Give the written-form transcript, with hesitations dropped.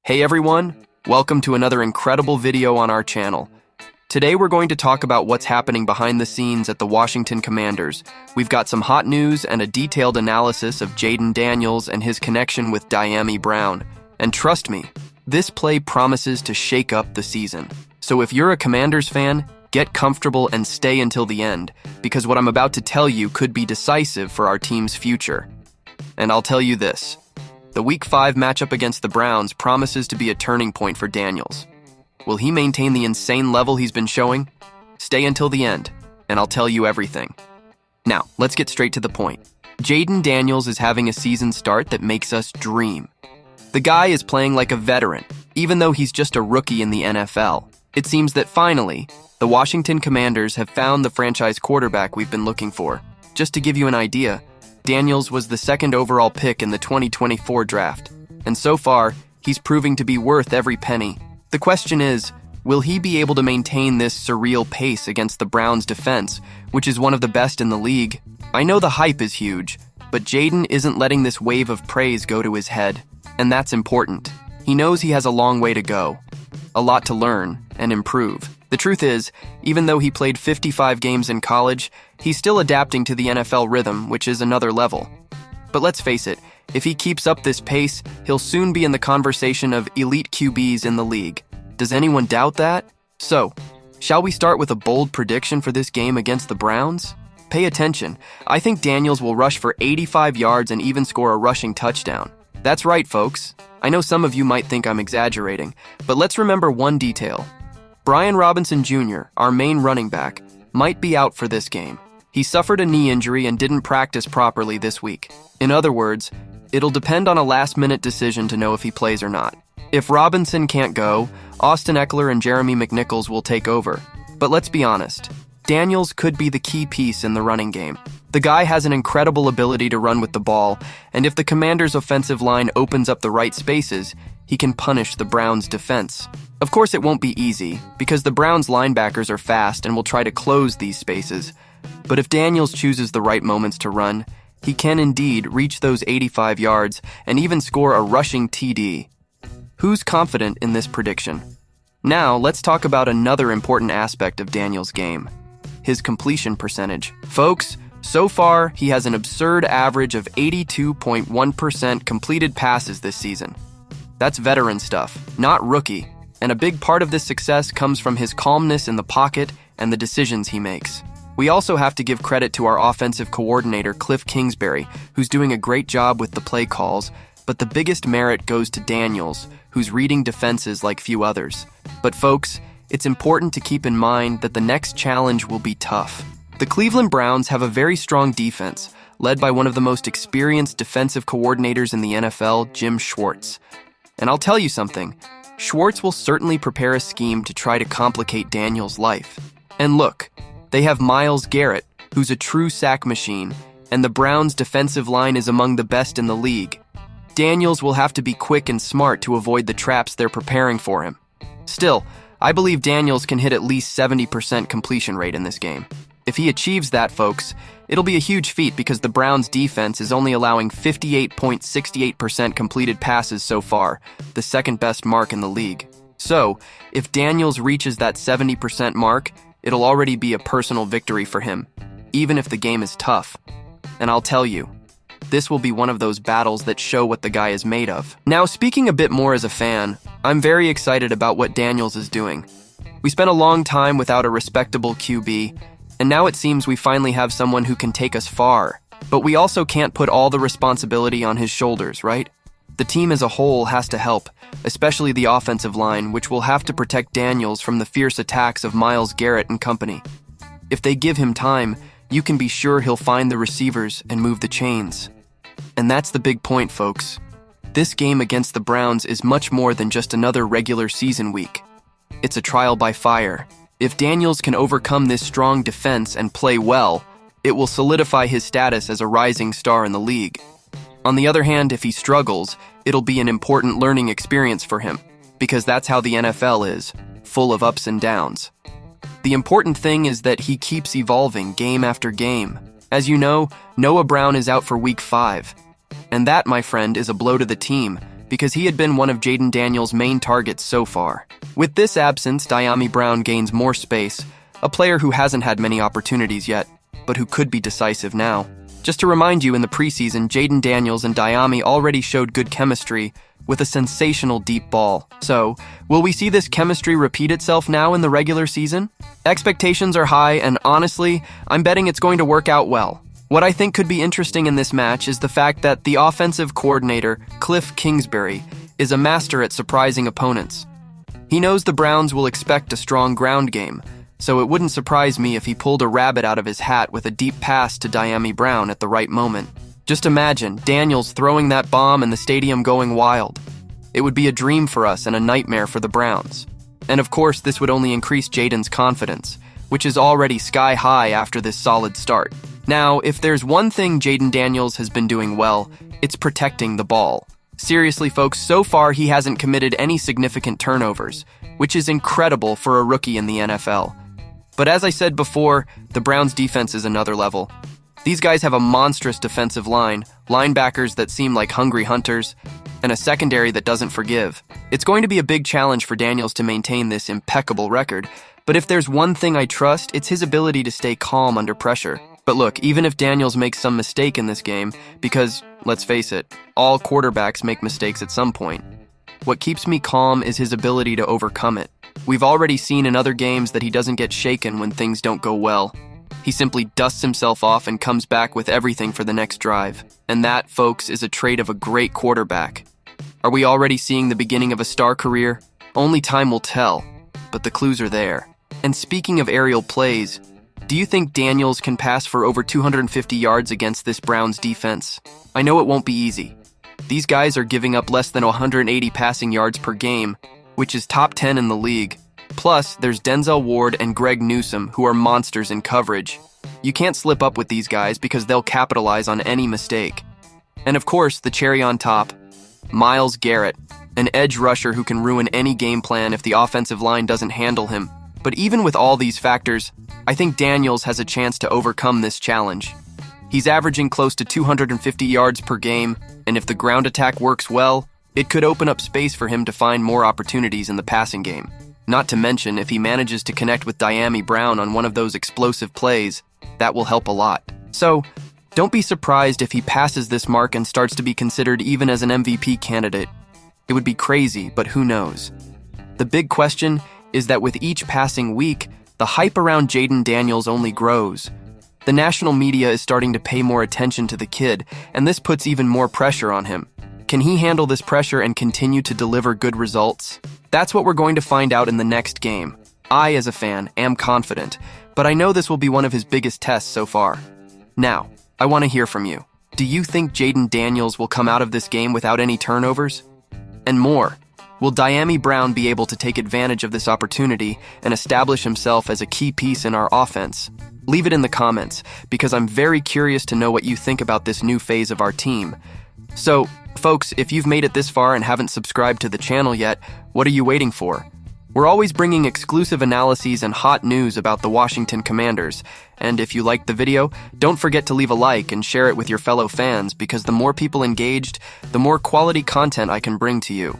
Hey everyone, welcome to another incredible video on our channel. Today we're going to talk about what's happening behind the scenes at the Washington Commanders. We've got some hot news and a detailed analysis of Jaden Daniels and his connection with Dami Brown. And trust me, this play promises to shake up the season. So if you're a Commanders fan, get comfortable and stay until the end, because what I'm about to tell you could be decisive for our team's future. And I'll tell you this. The Week 5 matchup against the Browns promises to be a turning point for Daniels. Will he maintain the insane level he's been showing? Stay until the end, and I'll tell you everything. Now, let's get straight to the point. Jaden Daniels is having a season start that makes us dream. The guy is playing like a veteran, even though he's just a rookie in the NFL. It seems that finally, the Washington Commanders have found the franchise quarterback we've been looking for. Just to give you an idea, Daniels was the second overall pick in the 2024 draft, and so far, he's proving to be worth every penny. The question is, will he be able to maintain this surreal pace against the Browns' defense, which is one of the best in the league? I know the hype is huge, but Jayden isn't letting this wave of praise go to his head, and that's important. He knows he has a long way to go, a lot to learn and improve. The truth is, even though he played 55 games in college, he's still adapting to the NFL rhythm, which is another level. But let's face it, if he keeps up this pace, he'll soon be in the conversation of elite QBs in the league. Does anyone doubt that? So, shall we start with a bold prediction for this game against the Browns? Pay attention. I think Daniels will rush for 85 yards and even score a rushing touchdown. That's right, folks. I know some of you might think I'm exaggerating, but let's remember one detail. Brian Robinson Jr., our main running back, might be out for this game. He suffered a knee injury and didn't practice properly this week. In other words, it'll depend on a last-minute decision to know if he plays or not. If Robinson can't go, Austin Eckler and Jeremy McNichols will take over. But let's be honest, Daniels could be the key piece in the running game. The guy has an incredible ability to run with the ball, and if the Commanders' offensive line opens up the right spaces, he can punish the Browns' defense. Of course, it won't be easy, because the Browns' linebackers are fast and will try to close these spaces. But if Daniels chooses the right moments to run, he can indeed reach those 85 yards and even score a rushing TD. Who's confident in this prediction? Now, let's talk about another important aspect of Daniels' game, his completion percentage. Folks, so far, he has an absurd average of 82.1% completed passes this season. That's veteran stuff, not rookie, and a big part of this success comes from his calmness in the pocket and the decisions he makes. We also have to give credit to our offensive coordinator, Cliff Kingsbury, who's doing a great job with the play calls, but the biggest merit goes to Daniels, who's reading defenses like few others. But folks, it's important to keep in mind that the next challenge will be tough. The Cleveland Browns have a very strong defense, led by one of the most experienced defensive coordinators in the NFL, Jim Schwartz. And I'll tell you something, Schwartz will certainly prepare a scheme to try to complicate Daniels' life. And look, they have Myles Garrett, who's a true sack machine, and the Browns' defensive line is among the best in the league. Daniels will have to be quick and smart to avoid the traps they're preparing for him. Still, I believe Daniels can hit at least 70% completion rate in this game. If he achieves that, folks, it'll be a huge feat because the Browns' defense is only allowing 58.68% completed passes so far, the second best mark in the league. So, if Daniels reaches that 70% mark, it'll already be a personal victory for him, even if the game is tough. And I'll tell you, this will be one of those battles that show what the guy is made of. Now, speaking a bit more as a fan, I'm very excited about what Daniels is doing. We spent a long time without a respectable QB, and now it seems we finally have someone who can take us far. But we also can't put all the responsibility on his shoulders, right? The team as a whole has to help, especially the offensive line, which will have to protect Daniels from the fierce attacks of Myles Garrett and company. If they give him time, you can be sure he'll find the receivers and move the chains. And that's the big point, folks. This game against the Browns is much more than just another regular season week. It's a trial by fire. If Daniels can overcome this strong defense and play well, it will solidify his status as a rising star in the league. On the other hand, if he struggles, it'll be an important learning experience for him, because that's how the NFL is, full of ups and downs. The important thing is that he keeps evolving game after game. As you know, Noah Brown is out for Week 5. And that, my friend, is a blow to the team, because he had been one of Jaden Daniels' main targets so far. With this absence, Dami Brown gains more space, a player who hasn't had many opportunities yet, but who could be decisive now. Just to remind you, in the preseason, Jaden Daniels and Dami already showed good chemistry with a sensational deep ball. So, will we see this chemistry repeat itself now in the regular season? Expectations are high, and honestly, I'm betting it's going to work out well. What I think could be interesting in this match is the fact that the offensive coordinator, Cliff Kingsbury, is a master at surprising opponents. He knows the Browns will expect a strong ground game, so it wouldn't surprise me if he pulled a rabbit out of his hat with a deep pass to Dami Brown at the right moment. Just imagine Daniels throwing that bomb and the stadium going wild. It would be a dream for us and a nightmare for the Browns. And of course, this would only increase Jayden's confidence, which is already sky high after this solid start. Now, if there's one thing Jaden Daniels has been doing well, it's protecting the ball. Seriously, folks, so far he hasn't committed any significant turnovers, which is incredible for a rookie in the NFL. But as I said before, the Browns' defense is another level. These guys have a monstrous defensive line, linebackers that seem like hungry hunters, and a secondary that doesn't forgive. It's going to be a big challenge for Daniels to maintain this impeccable record, but if there's one thing I trust, it's his ability to stay calm under pressure. But look, even if Daniels makes some mistake in this game, because, let's face it, all quarterbacks make mistakes at some point, what keeps me calm is his ability to overcome it. We've already seen in other games that he doesn't get shaken when things don't go well. He simply dusts himself off and comes back with everything for the next drive. And that, folks, is a trait of a great quarterback. Are we already seeing the beginning of a star career? Only time will tell, but the clues are there. And speaking of aerial plays, do you think Daniels can pass for over 250 yards against this Browns defense? I know it won't be easy. These guys are giving up less than 180 passing yards per game, which is top 10 in the league. Plus, there's Denzel Ward and Greg Newsome, who are monsters in coverage. You can't slip up with these guys because they'll capitalize on any mistake. And of course, the cherry on top, Myles Garrett, an edge rusher who can ruin any game plan if the offensive line doesn't handle him. But even with all these factors, I think Daniels has a chance to overcome this challenge. He's averaging close to 250 yards per game, and if the ground attack works well, it could open up space for him to find more opportunities in the passing game. Not to mention, if he manages to connect with Dami Brown on one of those explosive plays, that will help a lot. So, don't be surprised if he passes this mark and starts to be considered even as an MVP candidate. It would be crazy, but who knows? The big question is that with each passing week, the hype around Jaden Daniels only grows. The national media is starting to pay more attention to the kid, and this puts even more pressure on him. Can he handle this pressure and continue to deliver good results? That's what we're going to find out in the next game. I, as a fan, am confident, but I know this will be one of his biggest tests so far. Now, I want to hear from you. Do you think Jaden Daniels will come out of this game without any turnovers? And more, will Dami Brown be able to take advantage of this opportunity and establish himself as a key piece in our offense? Leave it in the comments, because I'm very curious to know what you think about this new phase of our team. So, folks, if you've made it this far and haven't subscribed to the channel yet, what are you waiting for? We're always bringing exclusive analyses and hot news about the Washington Commanders. And if you liked the video, don't forget to leave a like and share it with your fellow fans, because the more people engaged, the more quality content I can bring to you.